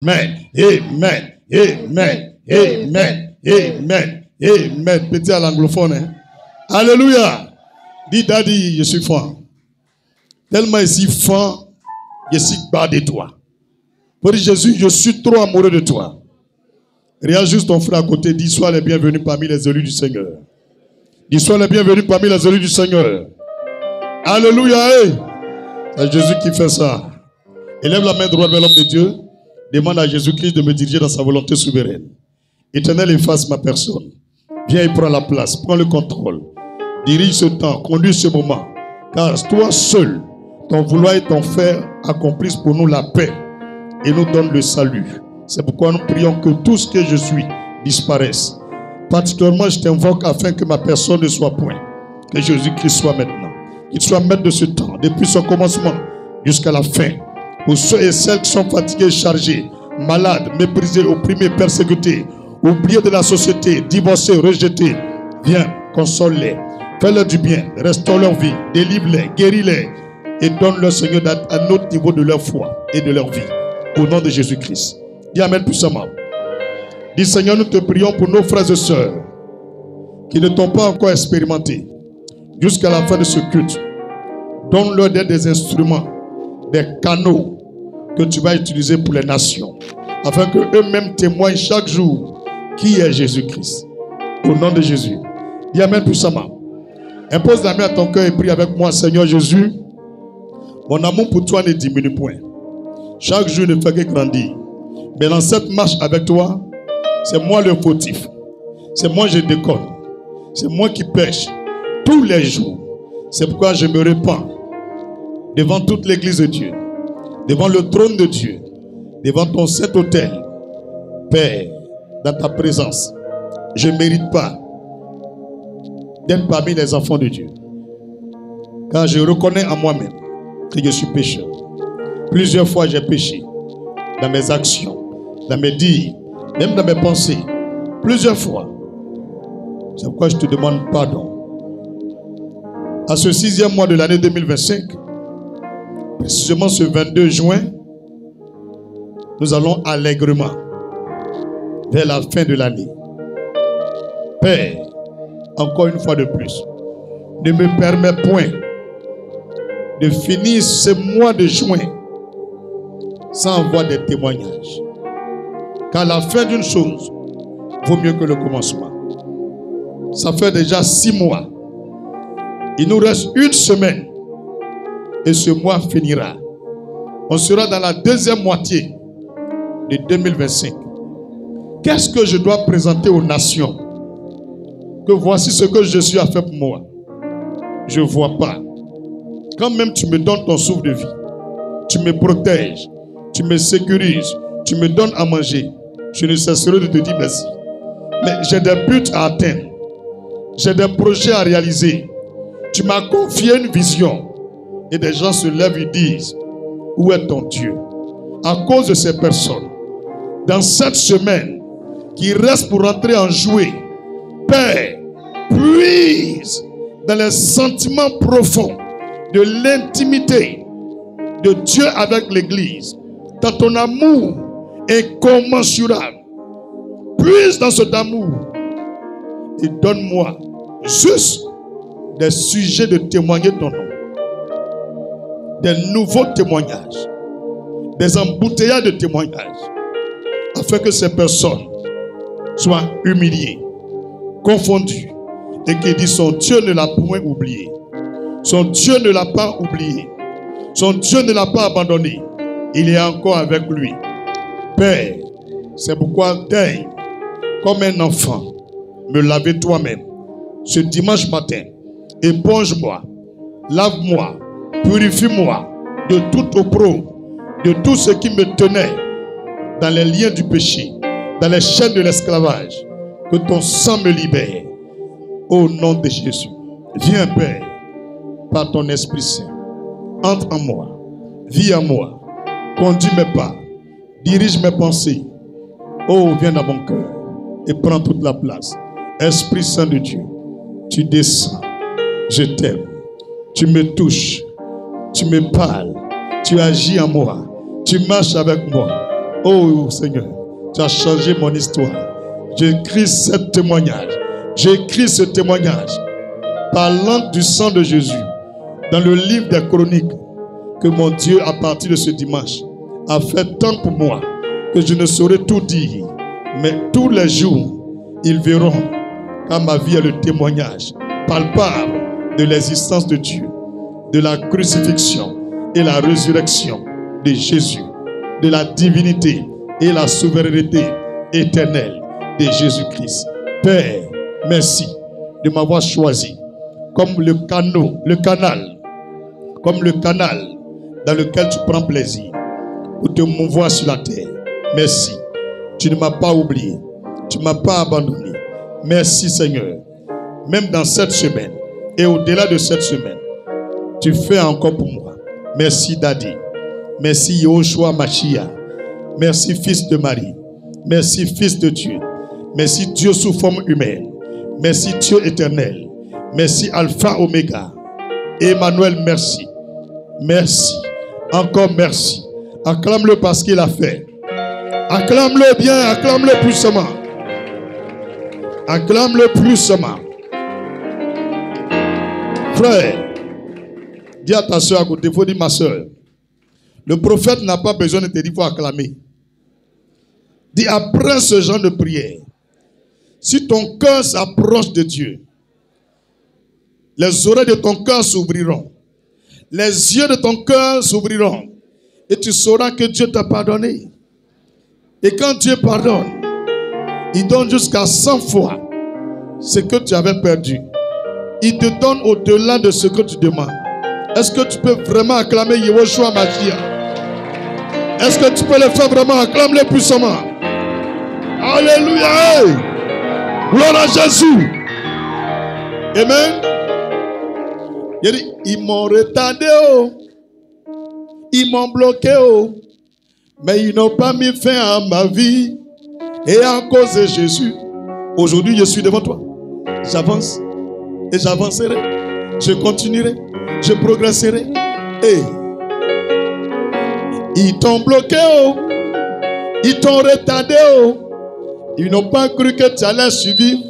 Amen. Amen. Amen. Amen. Amen. Amen. Petit à l'anglophone. Hein? Alléluia. Dis, Daddy, je suis fan. Tellement je suis fan, je suis bas de toi. Pour dire, Jésus, je suis trop amoureux de toi. Regarde juste ton frère à côté. Dis, sois les bienvenus parmi les élus du Seigneur. Dis, sois les bienvenus parmi les élus du Seigneur. Alléluia. Hey. C'est Jésus qui fait ça. Élève la main droite vers l'homme de Dieu. Demande à Jésus-Christ de me diriger dans sa volonté souveraine. Éternel, efface ma personne. Viens et prends la place. Prends le contrôle. Dirige ce temps. Conduis ce moment. Car toi seul, ton vouloir et ton faire accomplissent pour nous la paix et nous donnent le salut. C'est pourquoi nous prions que tout ce que je suis disparaisse. Particulièrement, je t'invoque afin que ma personne ne soit point. Que Jésus-Christ soit maintenant. Qu'il soit maître de ce temps, depuis son commencement jusqu'à la fin. Pour ceux et celles qui sont fatigués, chargés, malades, méprisés, opprimés, persécutés, oubliés de la société, divorcés, rejetés, viens, console-les, fais-leur du bien, restaure leur vie, délivre-les, guéris-les et donne-leur, Seigneur, à un autre niveau de leur foi et de leur vie. Au nom de Jésus-Christ. Dis Amen puissamment. Dis Seigneur, nous te prions pour nos frères et sœurs qui ne t'ont pas encore expérimenté jusqu'à la fin de ce culte. Donne-leur d'être des instruments, des canaux que tu vas utiliser pour les nations, afin qu'eux-mêmes témoignent chaque jour qui est Jésus-Christ. Au nom de Jésus. Dis Amen puissamment. Impose la main à ton cœur et prie avec moi, Seigneur Jésus. Mon amour pour toi ne diminue point. Chaque jour ne fait que grandir. Mais dans cette marche avec toi, c'est moi le fautif. C'est moi je déconne. C'est moi qui pêche tous les jours. C'est pourquoi je me répands devant toute l'église de Dieu, devant le trône de Dieu, devant ton saint autel. Père, dans ta présence, je ne mérite pas d'être parmi les enfants de Dieu. Car je reconnais en moi-même que je suis pécheur. Plusieurs fois j'ai péché dans mes actions, dans mes dires, même dans mes pensées. Plusieurs fois. C'est pourquoi je te demande pardon. À ce 6e mois de l'année 2025, précisément ce 22 juin, nous allons allègrement vers la fin de l'année. Père, encore une fois de plus, ne me permets point de finir ce mois de juin sans avoir des témoignages. Car la fin d'une chose vaut mieux que le commencement. Ça fait déjà 6 mois. Il nous reste une semaine et ce mois finira. On sera dans la deuxième moitié de 2025. Qu'est-ce que je dois présenter aux nations? Que voici ce que Jésus a fait pour moi. Je ne vois pas. Quand même tu me donnes ton souffle de vie, tu me protèges, tu me sécurises, tu me donnes à manger, je ne cesserai de te dire merci. Mais j'ai des buts à atteindre. J'ai des projets à réaliser. Tu m'as confié une vision. Et des gens se lèvent et disent, où est ton Dieu? À cause de ces personnes, dans cette semaine qui reste pour rentrer en juillet, Père, puise dans les sentiments profonds de l'intimité de Dieu avec l'Église, dans ton amour incommensurable. Puise dans cet amour et donne-moi juste des sujets de témoigner ton nom, des nouveaux témoignages, des embouteillages de témoignages, afin que ces personnes soient humiliées, confondues, et qui disent son Dieu ne l'a point oublié. Son Dieu ne l'a pas oublié. Son Dieu ne l'a pas abandonné. Il est encore avec lui. Père, c'est pourquoi daigne, comme un enfant, me laver toi-même. Ce dimanche matin, éponge-moi, lave-moi, purifie-moi de tout opprobre, de tout ce qui me tenait dans les liens du péché, dans les chaînes de l'esclavage. Que ton sang me libère. Au nom de Jésus. Viens, Père, par ton Esprit Saint. Entre en moi, vis en moi, conduis mes pas, dirige mes pensées. Oh, viens dans mon cœur et prends toute la place. Esprit Saint de Dieu, tu descends, je t'aime, tu me touches, tu me parles, tu agis en moi, tu marches avec moi. Oh Seigneur, tu as changé mon histoire. J'écris ce témoignage. J'écris ce témoignage. Parlant du sang de Jésus dans le livre des chroniques que mon Dieu, à partir de ce dimanche, a fait tant pour moi que je ne saurais tout dire. Mais tous les jours, ils verront car ma vie est le témoignage palpable de l'existence de Dieu, de la crucifixion et la résurrection de Jésus, de la divinité et la souveraineté éternelle de Jésus-Christ. Père, merci de m'avoir choisi comme le canal dans lequel tu prends plaisir pour te mouvoir sur la terre. Merci. Tu ne m'as pas oublié. Tu ne m'as pas abandonné. Merci Seigneur. Même dans cette semaine et au-delà de cette semaine, tu fais encore pour moi. Merci Daddy. Merci Yahushua Mashiach. Merci Fils de Marie. Merci Fils de Dieu. Merci Dieu sous forme humaine. Merci Dieu éternel. Merci Alpha Oméga. Emmanuel, merci. Merci. Encore merci. Acclame-le parce qu'il a fait. Acclame-le bien, acclame-le puissamment. Acclame-le puissamment. Frère, dis à ta soeur à côté, il faut dire ma soeur. Le prophète n'a pas besoin de te dire, il faut acclamer. Dis après ce genre de prière, si ton cœur s'approche de Dieu, les oreilles de ton cœur s'ouvriront. Les yeux de ton cœur s'ouvriront. Et tu sauras que Dieu t'a pardonné. Et quand Dieu pardonne, il donne jusqu'à 100 fois ce que tu avais perdu. Il te donne au-delà de ce que tu demandes. Est-ce que tu peux vraiment acclamer Yahushua Mashiach? Est-ce que tu peux le faire vraiment? Acclame-le puissamment. Alléluia. Gloire à Jésus. Amen. Il dit, ils m'ont retardé, oh. Ils m'ont bloqué, oh. Mais ils n'ont pas mis fin à ma vie. Et à cause de Jésus, aujourd'hui je suis devant toi. J'avance. Et j'avancerai. Je continuerai. Je progresserai. Et ils t'ont bloqué, oh. Ils t'ont retardé, oh. Ils n'ont pas cru que tu allais survivre.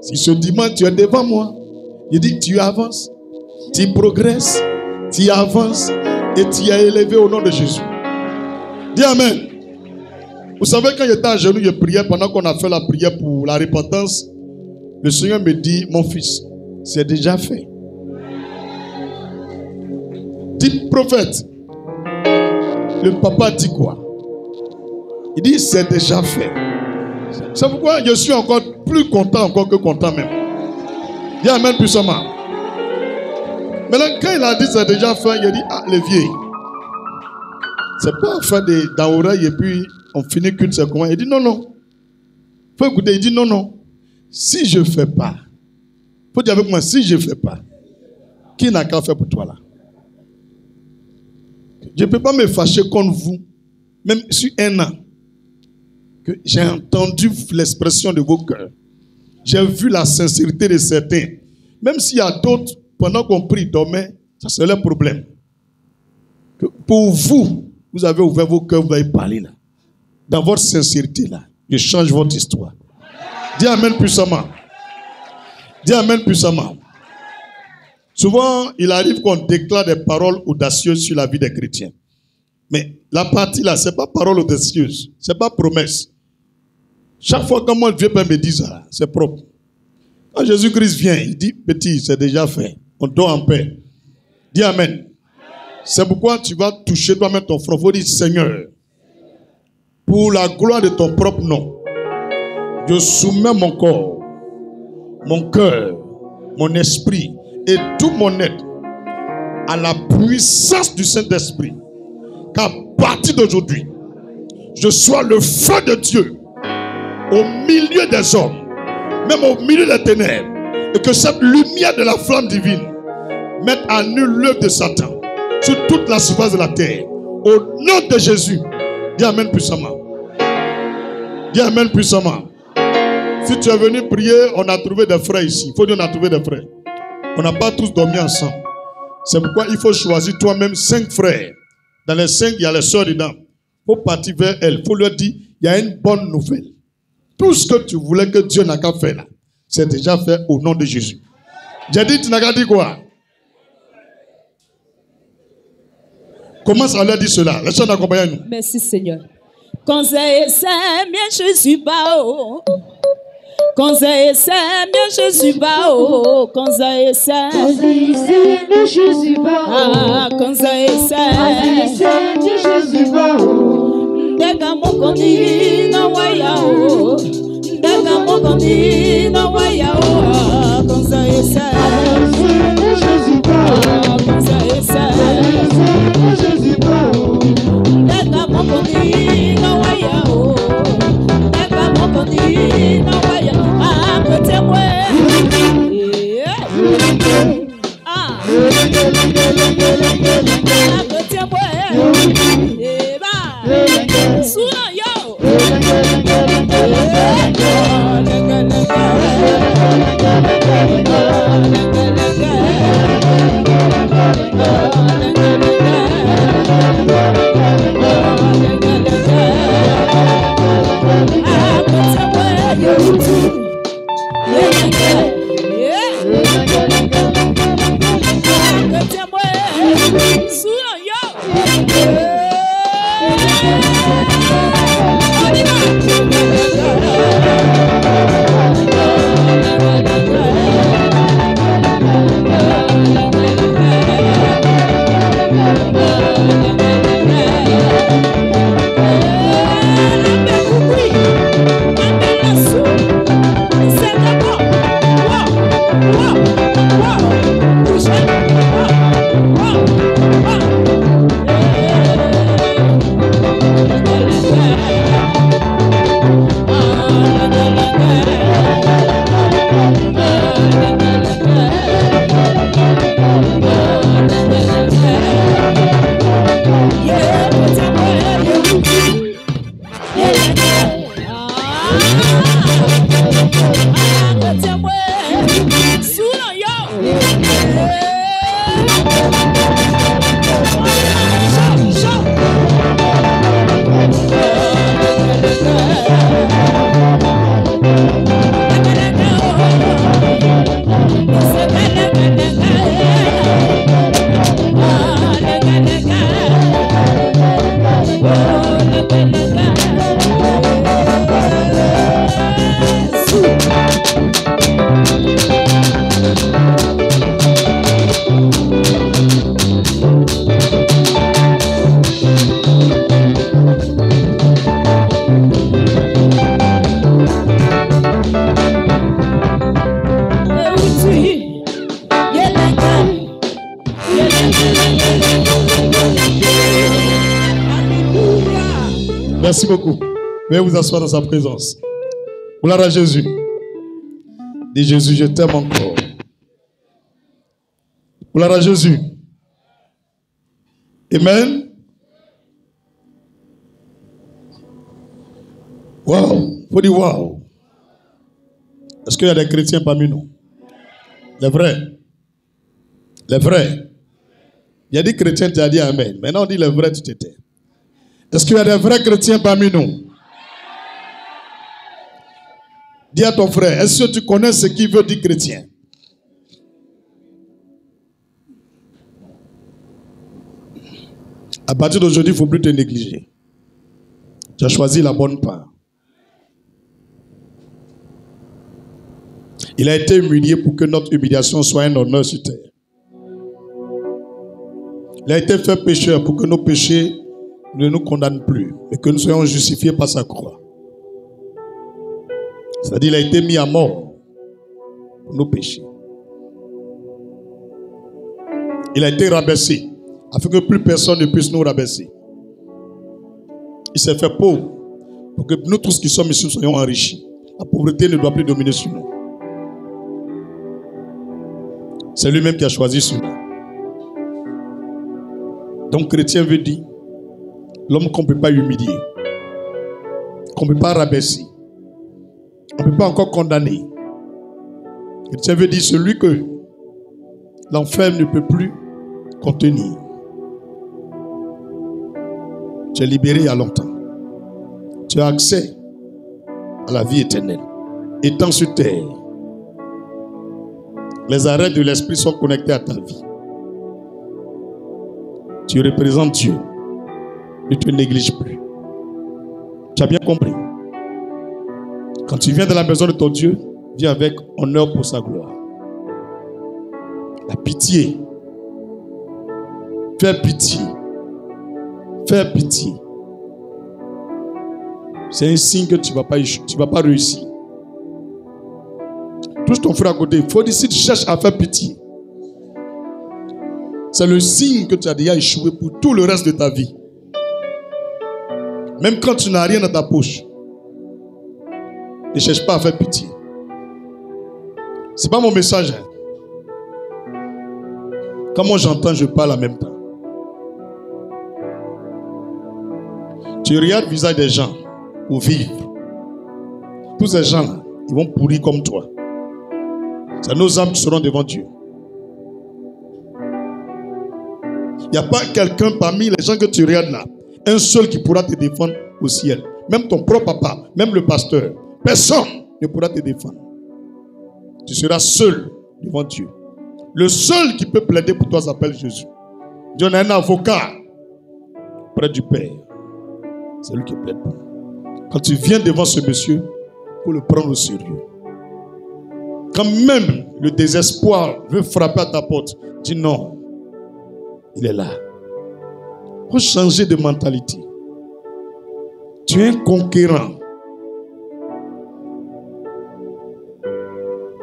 Si ce dimanche tu es devant moi, il dit tu avances. Tu progresses, tu avances et tu es élevé au nom de Jésus. Dis Amen. Vous savez, quand j'étais à genoux, je priais pendant qu'on a fait la prière pour la repentance. Le Seigneur me dit, mon fils, c'est déjà fait. Dis prophète, le papa dit quoi? Il dit, c'est déjà fait. C'est pourquoi je suis encore plus content encore que content même. Dis Amen puissamment. Maintenant, quand il a dit c'est déjà fait, il a dit, ah, les vieilles. C'est pas faire dans l'oreille et puis on finit qu'une c'est comment. Il dit, non, non. Faut écouter, il dit, non, non. Si je ne fais pas, faut dire avec moi, si je ne fais pas, qui n'a qu'à faire pour toi là? Je ne peux pas me fâcher contre vous, même sur un an, que j'ai entendu l'expression de vos cœurs. J'ai vu la sincérité de certains. Même s'il y a d'autres, pendant qu'on prie, dormait, ça c'est leur problème. Que pour vous, vous avez ouvert vos cœurs, vous avez parlé là. Dans votre sincérité là, je change votre histoire. Dis Amen puissamment. Dis Amen puissamment. Souvent, il arrive qu'on déclare des paroles audacieuses sur la vie des chrétiens. Mais la partie là, ce n'est pas parole audacieuse. Ce n'est pas promesse. Chaque fois que moi, Dieu me dit ça, c'est propre. Quand Jésus-Christ vient, il dit, petit, c'est déjà fait. On dort en paix. Dis Amen. C'est pourquoi tu vas toucher toi-même ton front. Il faut dire, Seigneur, pour la gloire de ton propre nom, je soumets mon corps, mon cœur, mon esprit et tout mon être à la puissance du Saint-Esprit. Qu'à partir d'aujourd'hui, je sois le feu de Dieu au milieu des hommes, même au milieu des ténèbres, et que cette lumière de la flamme divine mette à nul l'œuvre de Satan sur toute la surface de la terre. Au nom de Jésus, dis Amen puissamment. Dis Amen puissamment. Si tu es venu prier, on a trouvé des frères ici. Il faut dire qu'on a trouvé des frères. On n'a pas tous dormi ensemble. C'est pourquoi il faut choisir toi-même 5 frères. Dans les 5, il y a les soeurs dedans. faut partir vers elle. Il faut leur dire, il y a une bonne nouvelle. Tout ce que tu voulais que Dieu n'a qu'à faire là, c'est déjà fait au nom de Jésus. J'ai dit, tu n'as qu'à dire quoi? Commence à leur dire cela. Laisse-nous accompagner nous. Merci Seigneur. Quand c'est bien, je suis pas haut. Quand c'est bien, je suis pas haut. Quand c'est bien, je suis pas haut. Quand c'est bien, je suis pas haut. Dega mokondi na waya o. Dega mokondi na waya o. Quand c'est bien, je suis pas haut. Quand c'est bien, je suis pas haut. Dega mokondi na waya o. Dega mokondi na waya. Ah, côté moi. Ah. Ah, côté moi. Suna yo. Merci beaucoup. Veuillez vous asseoir dans sa présence. Gloire à Jésus. Dis Jésus, je t'aime encore. Gloire à Jésus. Amen. Wow. Faut dire wow. Est-ce qu'il y a des chrétiens parmi nous? Les vrais. Les vrais. Il y a des chrétiens, tu as dit Amen. Maintenant on dit les vrais, tu t'étais. Est-ce qu'il y a des vrais chrétiens parmi nous? Dis à ton frère, est-ce que tu connais ce qui veut dire chrétien? À partir d'aujourd'hui, il ne faut plus te négliger. Tu as choisi la bonne part. Il a été humilié pour que notre humiliation soit un honneur sur terre. Il a été fait pécheur pour que nos péchés ne nous condamnent plus, mais que nous soyons justifiés par sa croix. C'est-à-dire qu'il a été mis à mort pour nos péchés. Il a été rabaissé afin que plus personne ne puisse nous rabaisser. Il s'est fait pauvre pour que nous tous qui sommes ici soyons enrichis. La pauvreté ne doit plus dominer sur nous. C'est lui-même qui a choisi cela. Donc chrétien veut dire l'homme qu'on ne peut pas humilier, qu'on ne peut pas rabaisser, on ne peut pas encore condamner. Chrétien veut dire celui que l'enfer ne peut plus contenir. Tu es libéré il y a longtemps. Tu as accès à la vie éternelle. Étant sur terre, les arrêts de l'esprit sont connectés à ta vie. Tu représentes Dieu. Ne te néglige plus. Tu as bien compris. Quand tu viens de la maison de ton Dieu, viens avec honneur pour sa gloire. La pitié. Fais pitié. Fais pitié. C'est un signe que tu ne vas pas réussir. Touche ton frère à côté. Il faut dire si tu cherches à faire pitié. C'est le signe que tu as déjà échoué pour tout le reste de ta vie. Même quand tu n'as rien dans ta poche. Ne cherche pas à faire pitié. Ce n'est pas mon message. Quand moi j'entends, je parle en même temps. Tu regardes le visage des gens pour vivre. Tous ces gens-là, ils vont pourrir comme toi. C'est nos âmes qui seront devant Dieu. Il n'y a pas quelqu'un parmi les gens que tu regardes là, un seul qui pourra te défendre au ciel. Même ton propre papa, même le pasteur. Personne ne pourra te défendre. Tu seras seul devant Dieu. Le seul qui peut plaider pour toi s'appelle Jésus. Dieu a un avocat près du Père. C'est lui qui plaide pour nous. Quand tu viens devant ce monsieur, il faut le prendre au sérieux. Quand même le désespoir veut frapper à ta porte, dis non. Il est là. Il faut changer de mentalité. Tu es un conquérant.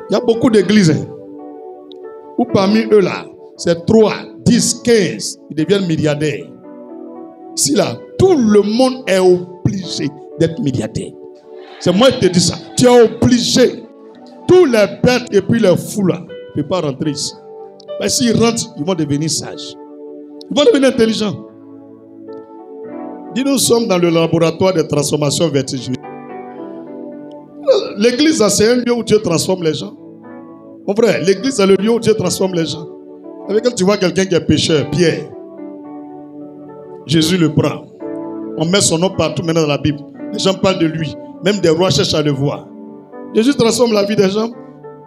Il y a beaucoup d'églises où parmi eux là, c'est 3, 10, 15, ils deviennent milliardaires. Si là, tout le monde est obligé d'être milliardaire. C'est moi qui te dis ça. Tu es obligé. Tous les bêtes et puis les fous là ne peuvent pas rentrer ici. Mais s'ils rentrent, ils vont devenir sages. Ils vont devenir intelligents. Dis, nous sommes dans le laboratoire de transformation vertigineuse. L'église, c'est un lieu où Dieu transforme les gens. Mon frère, l'église, c'est le lieu où Dieu transforme les gens. Avec quand tu vois quelqu'un qui est pécheur, Pierre, Jésus le prend. On met son nom partout maintenant dans la Bible. Les gens parlent de lui. Même des rois cherchent à le voir. Jésus transforme la vie des gens.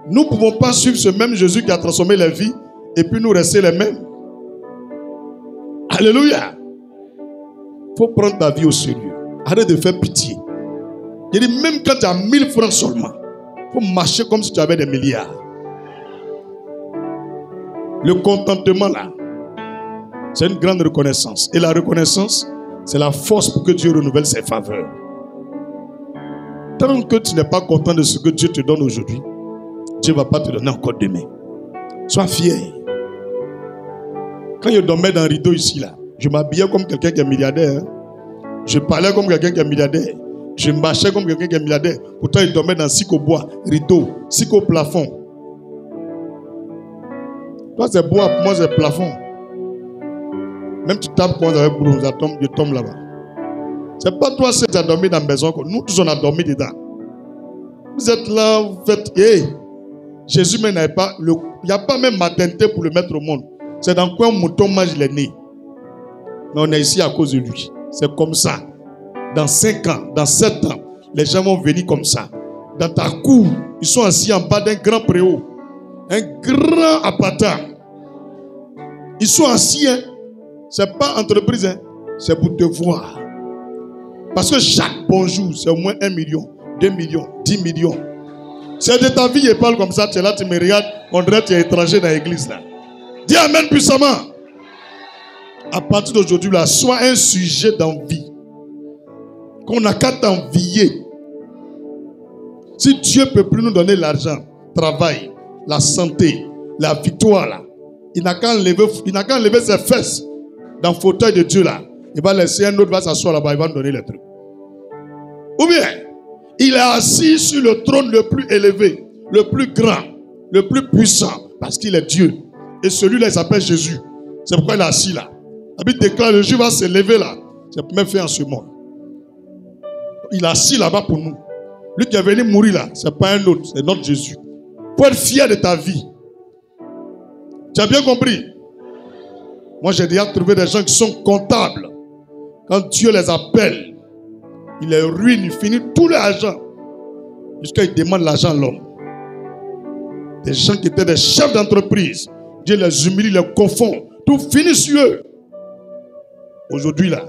Nous ne pouvons pas suivre ce même Jésus qui a transformé les vies et puis nous rester les mêmes. Alléluia. Il faut prendre ta vie au sérieux. Arrête de faire pitié. Je dis, même quand tu as 1000 francs seulement, il faut marcher comme si tu avais des milliards. Le contentement là, c'est une grande reconnaissance. Et la reconnaissance, c'est la force pour que Dieu renouvelle ses faveurs. Tant que tu n'es pas content de ce que Dieu te donne aujourd'hui, Dieu ne va pas te donner encore demain. Sois fier. Quand je dormais dans un rideau ici, là, je m'habillais comme quelqu'un qui est milliardaire. Je parlais comme quelqu'un qui est milliardaire. Je marchais comme quelqu'un qui est milliardaire. Pourtant, il dormait dans 6 au bois, rideau, 6 au plafond. Toi, c'est bois, pour moi, c'est plafond. Même tu tapes pour moi avec boulot, je tombe là-bas. C'est pas toi seul qui as dormi dans la maison. Nous tous, on a dormi dedans. Vous êtes là, vous faites... Hey, Jésus même n'avait pas... Il n'y a pas même maternité pour le mettre au monde. C'est dans quoi un mouton mange les nez. Mais on est ici à cause de lui. C'est comme ça. Dans 5 ans, dans 7 ans, les gens vont venir comme ça. Dans ta cour, ils sont assis en bas d'un grand préau. Un grand appartement. Ils sont assis, hein. C'est pas entreprise, hein. C'est pour te voir. Parce que chaque bonjour, c'est au moins 1 million, 2 millions, 10 millions. C'est de ta vie, je parle comme ça, tu es là, tu me regardes, on dirait que tu es étranger dans l'église là. Dis amen puissamment. À partir d'aujourd'hui, là, sois un sujet d'envie. Qu'on n'a qu'à t'envier. Si Dieu ne peut plus nous donner l'argent, travail, la santé, la victoire là, il n'a qu'à enlever ses fesses dans le fauteuil de Dieu là. Il va laisser un autre, va s'asseoir là-bas, il va nous donner les trucs. Ou bien, il est assis sur le trône le plus élevé, le plus grand, le plus puissant, parce qu'il est Dieu. Et celui-là, il s'appelle Jésus. C'est pourquoi il est assis là. La Bible déclare, le Dieu va se lever là. C'est pour même faire en ce monde. Il est assis là-bas pour nous. Lui qui est venu mourir là, ce n'est pas un autre, c'est notre Jésus. Pour être fier de ta vie. Tu as bien compris? Moi, j'ai déjà trouvé des gens qui sont comptables. Quand Dieu les appelle, il les ruine, il finit tout l'argent. Jusqu'à il demande l'argent à l'homme. Des gens qui étaient des chefs d'entreprise, Dieu les humilie, les confond. Tout finit sur eux. Aujourd'hui là,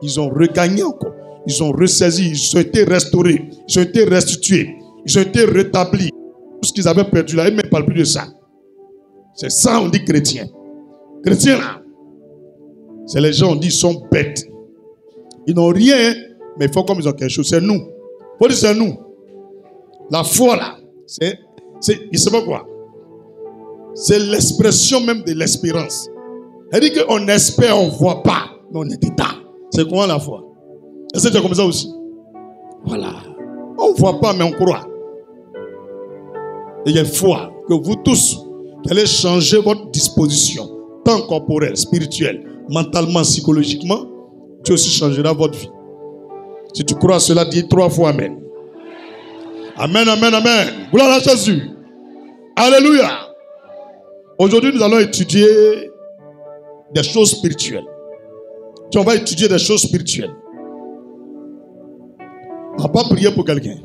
ils ont regagné encore. Ils ont ressaisi, ils ont été restaurés, ils ont été restitués, ils ont été rétablis. Tout ce qu'ils avaient perdu là, ils ne parlent plus de ça. C'est ça on dit chrétien. Chrétien là, c'est les gens on dit ils sont bêtes. Ils n'ont rien, mais il faut comme ils ont quelque chose. C'est nous. Il faut dire c'est nous. La foi là, il sait pas quoi. C'est l'expression même de l'espérance. Elle dit qu'on espère, on ne voit pas, mais on est dedans. C'est comment la foi? Est-ce que c'est comme ça aussi? Voilà. On ne voit pas, mais on croit. Et il y a une foi que vous tous, qui allez changer votre disposition, tant corporelle, spirituelle, mentalement, psychologiquement, Dieu aussi changera votre vie. Si tu crois à cela, dis 3 fois Amen. Amen, amen, amen. Gloire à Jésus. Alléluia. Aujourd'hui, nous allons étudier des choses spirituelles. On va étudier des choses spirituelles. On ne va pas prier pour quelqu'un.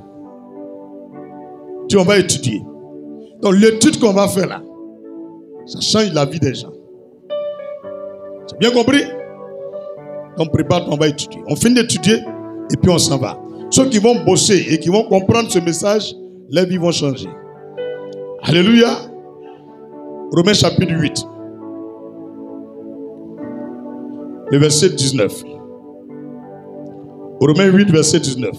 On va étudier. Donc l'étude qu'on va faire là, ça change la vie des gens. C'est bien compris? On prépare, on va étudier. On finit d'étudier et puis on s'en va. Ceux qui vont bosser et qui vont comprendre ce message, les vies vont changer. Alléluia. Romains chapitre 8. Le verset 19. Romains 8, verset 19.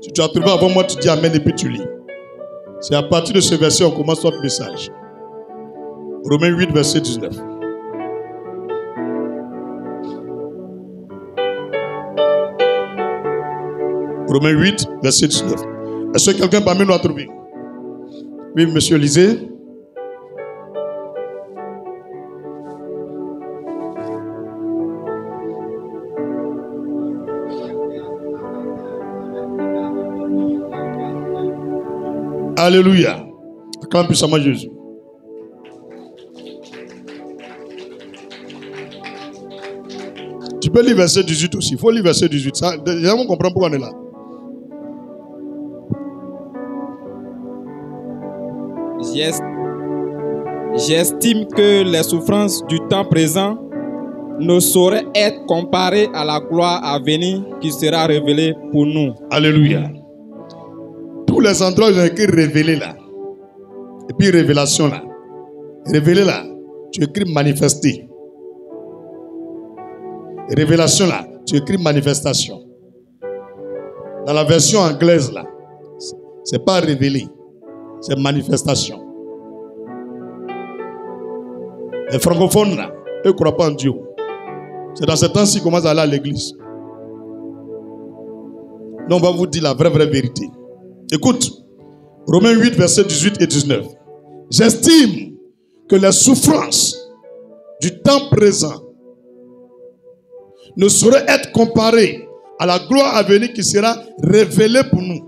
Si tu as trouvé avant moi, tu dis Amen et puis tu lis. C'est à partir de ce verset qu'on commence notre message. Romains 8, verset 19. Romains 8, verset 19. Est-ce que quelqu'un parmi nous a trouvé? Oui, monsieur, lisez. Alléluia. Acclame puissamment Jésus. Tu peux lire verset 18 aussi. Il faut lire verset 18. Ça, déjà, on comprend pourquoi on est là. J'estime que les souffrances du temps présent ne sauraient être comparées à la gloire à venir qui sera révélée pour nous. Alléluia. Tous les endroits où ils ont écrit révélé là. Et puis révélation là. Révélé là, tu écris manifester. Révélation là, tu écris manifestation. Dans la version anglaise là, c'est pas révélé, c'est manifestation. Les francophones là, eux ne croient pas en Dieu. C'est dans ce temps-ci qu'ils commencent à aller à l'église. Nous on va vous dire la vraie vérité. Écoute, Romains 8, versets 18 et 19. J'estime que les souffrances du temps présent ne sauraient être comparées à la gloire à venir qui sera révélée pour nous.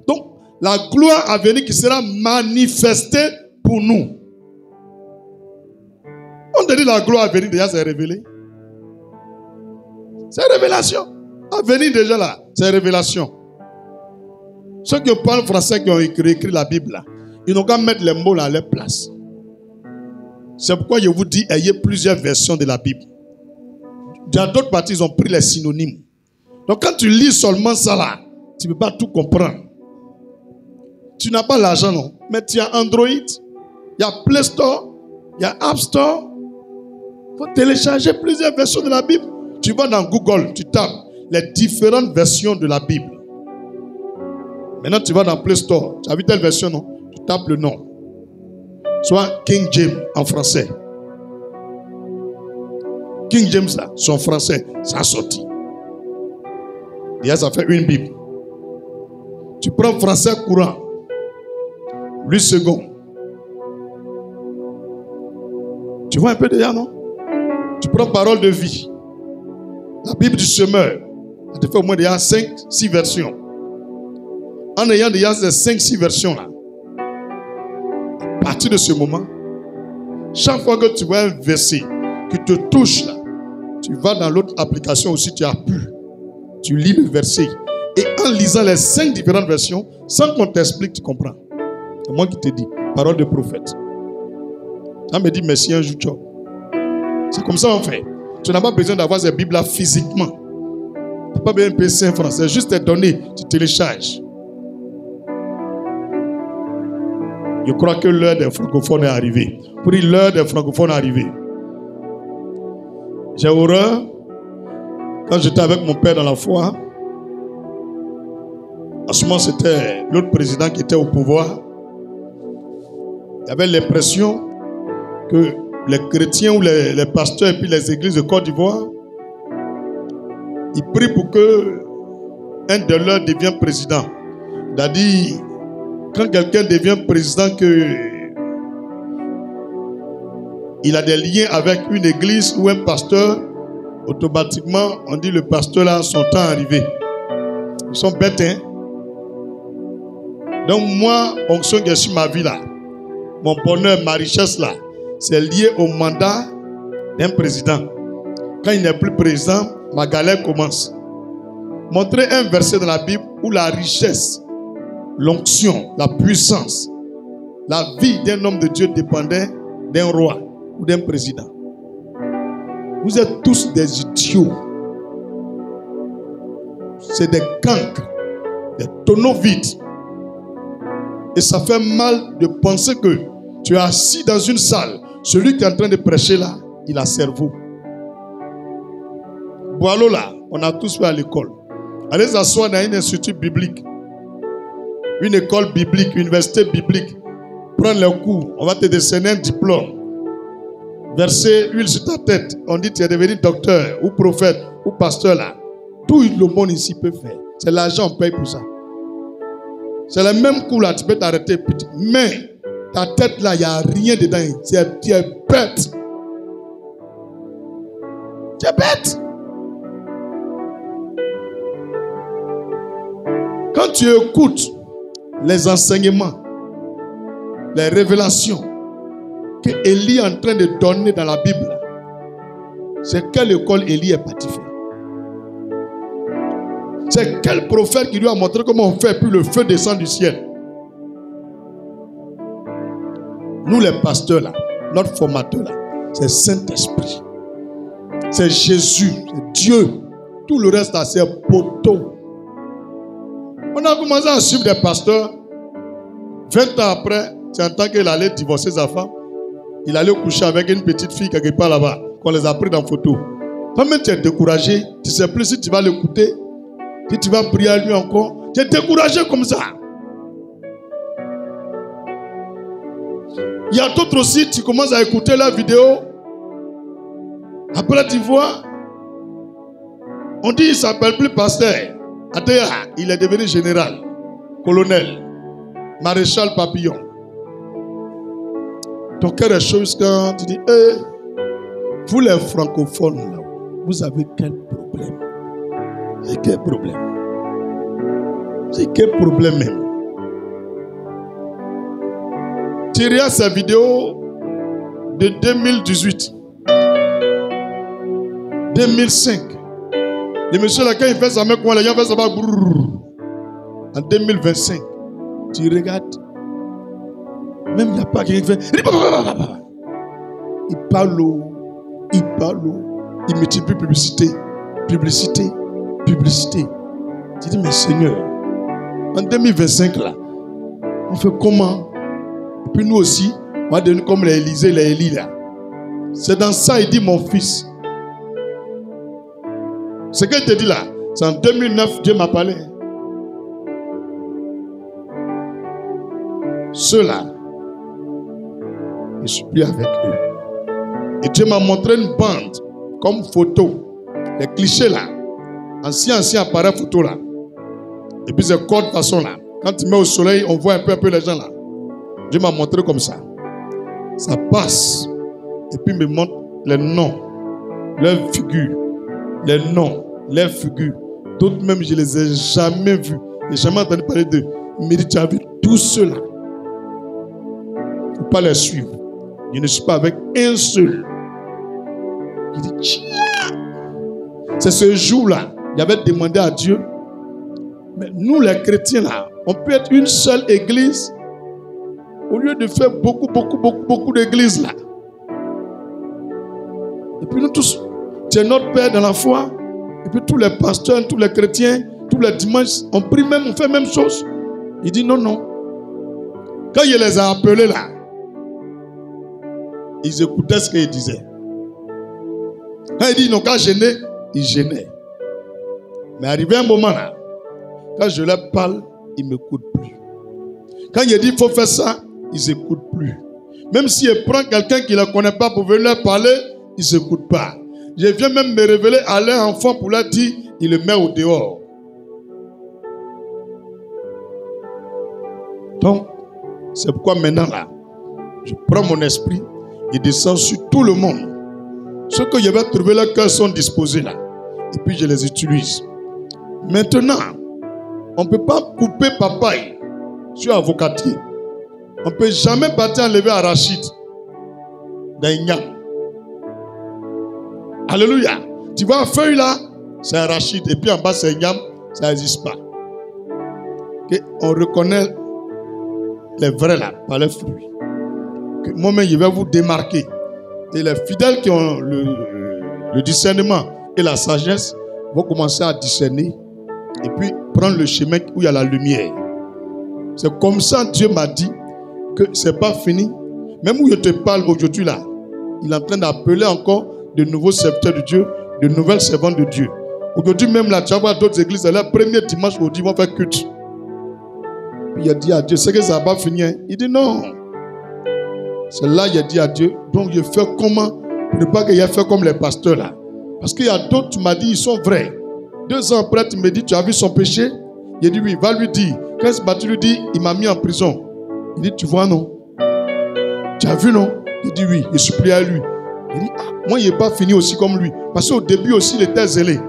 Donc, la gloire à venir qui sera manifestée pour nous. On te dit la gloire à venir déjà c'est révélé. C'est révélation. À venir déjà là, c'est révélation. Ceux qui parlent français, qui ont écrit la Bible là, ils n'ont qu'à mettre les mots là à leur place. C'est pourquoi je vous dis, ayez plusieurs versions de la Bible. Dans d'autres parties, ils ont pris les synonymes. Donc quand tu lis seulement ça là, tu ne peux pas tout comprendre. Tu n'as pas l'argent non, mais tu as Android, il y a Play Store, il y a App Store. Il faut télécharger plusieurs versions de la Bible. Tu vas dans Google, tu tapes les différentes versions de la Bible. Maintenant tu vas dans Play Store, tu as vu telle version non? Tu tapes le nom. Soit King James en français. King James là, son français, ça a sorti. Et ça fait une Bible. Tu prends français courant, Louis II. Tu vois un peu déjà, non? Tu prends parole de vie. La Bible du semeur. Ça te fait au moins déjà 5-6 versions. En ayant déjà ces 5-6 versions là, à partir de ce moment, chaque fois que tu vois un verset qui te touche là, tu vas dans l'autre application aussi, tu appuies. Tu lis le verset. Et en lisant les 5 différentes versions, sans qu'on t'explique, tu comprends. C'est moi qui te dis, parole de prophète. Ça me dit merci un jour. C'est comme ça on fait. Tu n'as pas besoin d'avoir ces Bibles-là physiquement. Tu n'as pas besoin de payer 5 francs. C'est juste tes données, tu télécharges. Je crois que l'heure des francophones est arrivée. Pour dire l'heure des francophones est arrivée. J'ai horreur. Quand j'étais avec mon père dans la foi, en ce moment c'était l'autre président qui était au pouvoir. Il y avait l'impression que les chrétiens ou les pasteurs et puis les églises de Côte d'Ivoire, ils prient pour que un de leurs devienne président. C'est-à-dire, quand quelqu'un devient président, il a des liens avec une église ou un pasteur, automatiquement, on dit le pasteur là, son temps est arrivé. Ils sont bêtes, hein? Donc moi, fonction que sur ma vie là, mon bonheur, ma richesse là, c'est lié au mandat d'un président. Quand il n'est plus président, ma galère commence. Montrez un verset dans la Bible où la richesse, l'onction, la puissance, la vie d'un homme de Dieu dépendait d'un roi ou d'un président. Vous êtes tous des idiots. C'est des cancres, des tonneaux vides. Et ça fait mal de penser que tu es assis dans une salle. Celui qui est en train de prêcher là, il a cerveau. Boileau là, on a tous fait à l'école. Allez s'asseoir dans un institut biblique. Une école biblique, une université biblique. Prends les cours, on va te décerner un diplôme. Verser huile sur ta tête. On dit que tu es devenu docteur ou prophète ou pasteur là. Tout le monde ici peut faire. C'est l'argent, on paye pour ça. C'est le même coup là, tu peux t'arrêter petit. Mais ta tête là, il n'y a rien dedans. Tu es bête. Tu es bête. Quand tu écoutes les enseignements, les révélations que Élie est en train de donner dans la Bible, c'est quelle école Élie est parti faire? C'est quel prophète qui lui a montré comment on fait puis le feu descend du ciel? Nous les pasteurs là, notre formateur là, c'est Saint-Esprit. C'est Jésus, c'est Dieu. Tout le reste là, c'est poteau. On a commencé à suivre des pasteurs. 20 ans après, tu entends qu'il allait divorcer sa femme. Il allait coucher avec une petite fille quelque part là-bas, qu'on les a pris dans photo. Toi-même, tu es découragé. Tu ne sais plus si tu vas l'écouter, si tu vas prier à lui encore. Tu es découragé comme ça. Il y a d'autres aussi, tu commences à écouter la vidéo. Après, tu vois, on dit qu'il ne s'appelle plus pasteur. Atéa, il est devenu général, colonel, maréchal Papillon. Ton cœur est chaud quand tu dis, vous les francophones, là, vous avez quel problème? C'est quel problème? C'est quel problème même? Tu regardes sa vidéo de 2018, 2005. Le monsieur là, quand il fait sa main, les gens font ça. En 2025, tu regardes. Même il n'y a pas quelqu'un qui fait. Il parle, il multiplie publicité. Tu dis, mais Seigneur, en 2025 là, on fait comment? Et puis nous aussi, on va devenir comme les Élysée, les Élie là. C'est dans ça, il dit, mon fils. Ce que je te dis là, c'est en 2009, Dieu m'a parlé. Ceux-là, je ne suis plus avec eux. Et Dieu m'a montré une bande comme photo. Les clichés là. Ancien appareil photo là. Et puis c'est code façon là. Quand tu mets au soleil, on voit un peu les gens là. Dieu m'a montré comme ça. Ça passe. Et puis il me montre les noms, leurs figures. Les noms, les figures. D'autres même, je ne les ai jamais vus. Je n'ai jamais entendu parler d'eux. Il me dit, tu as vu tous ceux-là. Il ne faut pas les suivre. Je ne suis pas avec un seul. Il dit, tiens, c'est ce jour-là, il avait demandé à Dieu, mais nous les chrétiens là, on peut être une seule église au lieu de faire beaucoup d'églises là. Et puis nous tous, tu es notre Père dans la foi. Et puis tous les pasteurs, tous les chrétiens, tous les dimanches, on prie même, on fait la même chose. Il dit non, non. Quand il les a appelés là, ils écoutaient ce qu'il disait. Quand il dit non, quand gêner, ils gênaient. Mais arrivé un moment là, quand je leur parle, ils ne m'écoutent plus. Quand il dit il faut faire ça, ils n'écoutent plus. Même s'il prend quelqu'un qui ne le connaît pas pour venir leur parler, ils n'écoutent pas. Je viens même me révéler à leur enfant pour leur dire, il le met au dehors. Donc, c'est pourquoi maintenant là, je prends mon esprit et descends sur tout le monde. Ceux que je vais trouver, leurs cœurs sont disposés là. Et puis je les utilise. Maintenant, on ne peut pas couper papaye sur avocatier. On ne peut jamais bâtir enlever arachide d'un igname. Alléluia. Tu vois, la feuille là, c'est arachide. Et puis en bas, c'est igname. Ça n'existe pas. Okay? On reconnaît les vrais là, par les fruits. Okay? Moi-même, je vais vous démarquer. Et les fidèles qui ont le discernement et la sagesse vont commencer à discerner et puis prendre le chemin où il y a la lumière. C'est comme ça que Dieu m'a dit que ce n'est pas fini. Même où je te parle aujourd'hui là, il est en train d'appeler encore de nouveaux serviteurs de Dieu, de nouvelles servantes de Dieu. Aujourd'hui même là, tu vas voir d'autres églises, le premier dimanche aujourd'hui, ils vont faire culte. Puis il a dit à Dieu, c'est que ça va pas finir. Il dit non. C'est là qu'il a dit à Dieu, donc je fais comment pour ne pas qu'il ait fait comme les pasteurs là. Parce qu'il y a d'autres, tu m'as dit, ils sont vrais. 2 ans après, tu me dis, tu as vu son péché? Il a dit oui, va lui dire. Quand tu lui dis, il m'a mis en prison. Il dit, tu vois non? Tu as vu non? Il dit oui, il supplie à lui. Il dit, ah, moi il n'est pas fini aussi comme lui. Parce qu'au début aussi, il était zélé.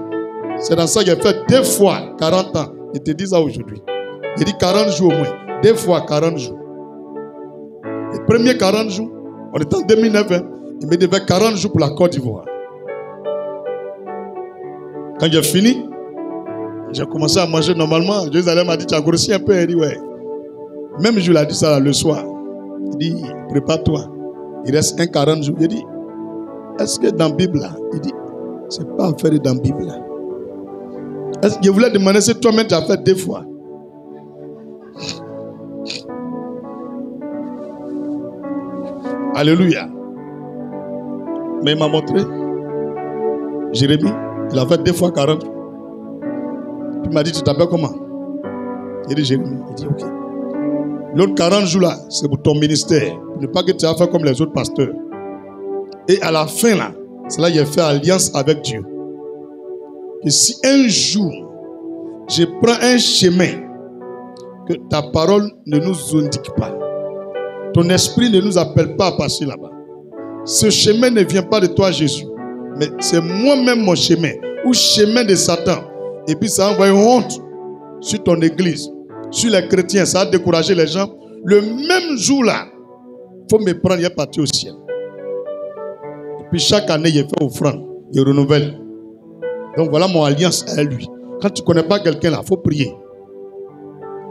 C'est dans ça qu'il a fait 2 fois 40 ans. Il te dit ça aujourd'hui. Il dit 40 jours au moins. 2 fois 40 jours. Les premiers 40 jours, on était en 2009, hein, il me devait 40 jours pour la Côte d'Ivoire. Quand j'ai fini, j'ai commencé à manger normalement. Jérusalem m'a dit, tu as grossi un peu. Il dit, ouais. Même je lui ai dit ça le soir. Il dit, prépare-toi. Il reste 40 jours. Il dit, est-ce que dans la Bible là? Il dit, c'est pas affaire dans la Bible là. Je voulais demander si toi-même tu as fait 2 fois. Alléluia. Mais il m'a montré. Jérémie, il a fait 2 fois 40. Puis il m'a dit, tu t'appelles comment? Il dit Jérémie. Il dit ok. L'autre 40 jours là, c'est pour ton ministère. Pour ne pas que tu aies fait comme les autres pasteurs. Et à la fin là, c'est là qu'il a fait alliance avec Dieu. Que si un jour, je prends un chemin que ta parole ne nous indique pas, ton esprit ne nous appelle pas à passer là-bas. Ce chemin ne vient pas de toi, Jésus. Mais c'est moi-même mon chemin. Ou chemin de Satan. Et puis ça envoie une honte sur ton église. Sur les chrétiens. Ça a découragé les gens. Le même jour-là, il faut me prendre et partir au ciel. Et puis chaque année, il fait offrande. Il renouvelle. Donc voilà mon alliance à lui. Quand tu ne connais pas quelqu'un là, il faut prier.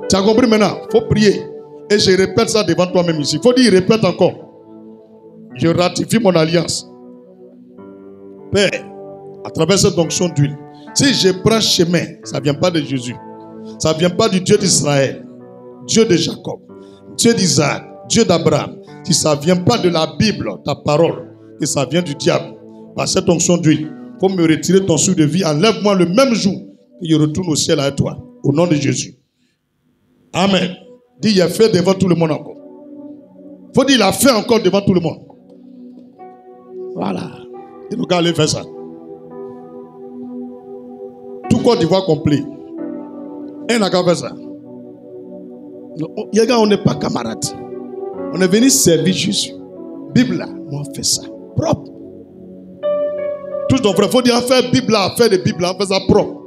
Tu as compris maintenant? Il faut prier. Et je répète ça devant toi-même ici. Il faut dire, répète encore. Je ratifie mon alliance. Père, à travers cette onction d'huile, si je prends chemin, ça ne vient pas de Jésus. Ça ne vient pas du Dieu d'Israël, Dieu de Jacob, Dieu d'Isaac, Dieu d'Abraham. Si ça ne vient pas de la Bible, ta parole, que ça vient du diable, par cette onction d'huile, il faut me retirer ton souffle de vie. Enlève-moi le même jour que je retourne au ciel avec toi. Au nom de Jésus. Amen. Dis, il a fait devant tout le monde encore. Il faut dire, il a fait encore devant tout le monde. Voilà. Et nous allons faire ça. Tout Côte d'Ivoire complet. Et n'a qu'à faire ça. On n'est pas camarades. On est venu servir Jésus. Bible là, on fait ça. Propre. Tous nos frères, il faut dire, faire Bible là, faire des Bibles là, on fait ça propre.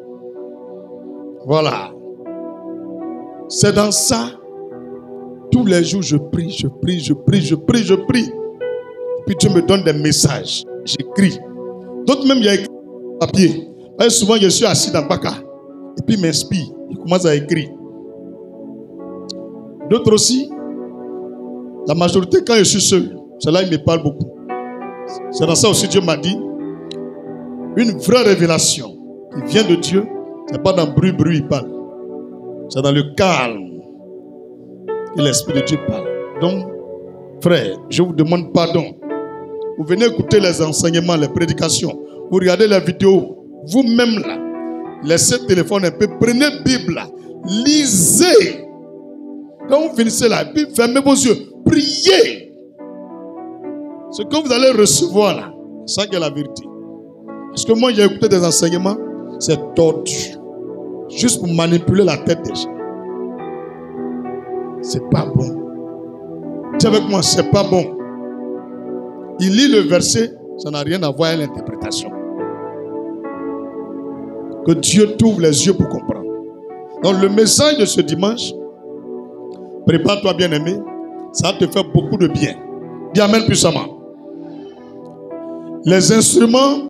Voilà. C'est dans ça. Tous les jours, je prie, je prie, je prie, je prie, je prie. Puis Dieu me donne des messages. J'écris. D'autres même, il y a écrit papier. Parce que souvent, je suis assis dans le Baka. Et puis, il m'inspire. Il commence à écrire. D'autres aussi, la majorité, quand je suis seul, cela, il me parle beaucoup. C'est dans ça aussi Dieu m'a dit, une vraie révélation qui vient de Dieu, ce n'est pas dans le bruit, il parle. C'est dans le calme que l'Esprit de Dieu parle. Donc, frère, je vous demande pardon. Vous venez écouter les enseignements, les prédications. Vous regardez les vidéos. Vous-même là. Laissez le téléphone un peu. Prenez la Bible là. Lisez. Quand vous finissez là, puis fermez vos yeux. Priez. Ce que vous allez recevoir là, c'est ça qui est la vérité. Parce que moi, j'ai écouté des enseignements, c'est tordu. Juste pour manipuler la tête des gens. C'est pas bon. Dis avec moi, c'est pas bon. Il lit le verset, ça n'a rien à voir avec l'interprétation. Que Dieu t'ouvre les yeux pour comprendre. Donc le message de ce dimanche, prépare-toi bien aimé, ça va te faire beaucoup de bien. Dis amen puissamment. Les instruments